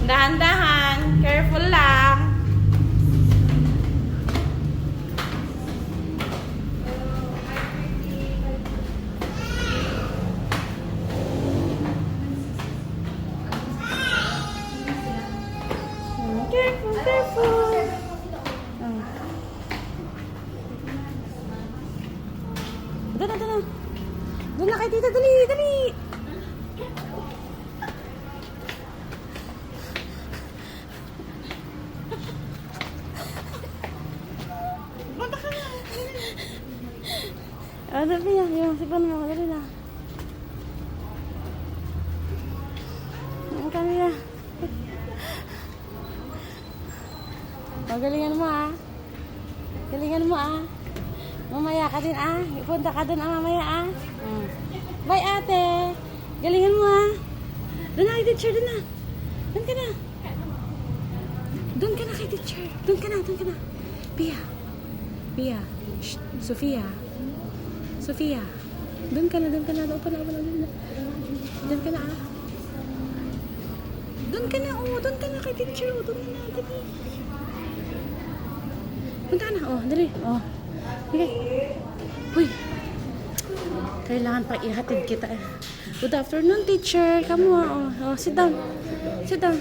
Dahan-dahan. Careful lang. Careful, careful. Doon na, doon na. Doon na kay tita, dali, dali. Dali na, yung sipan mo, dali na. Ang kami na. Galingan mo Galingan mo Mamaya ka din Ipunta ka dun mamaya Bye ate. Galingan mo Doon na kay teacher, doon na. Doon ka na. Doon ka na kay teacher. Doon ka na, doon ka na. Pia. Pia. Shh. Sofia. Sofia. Doon ka na, doon ka na. Doon ka na, doon ka na Doon ka na, doon ka na kay teacher. Doon ka na, dali. Punta ka na, dali. Okay. Uy. Kailangan pa ihatid kita Good afternoon, teacher. Kamu sit down. Sit down.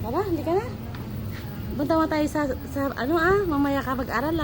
Tara, hindi ka na. Punta mo tayo sa mamaya ka mag-aral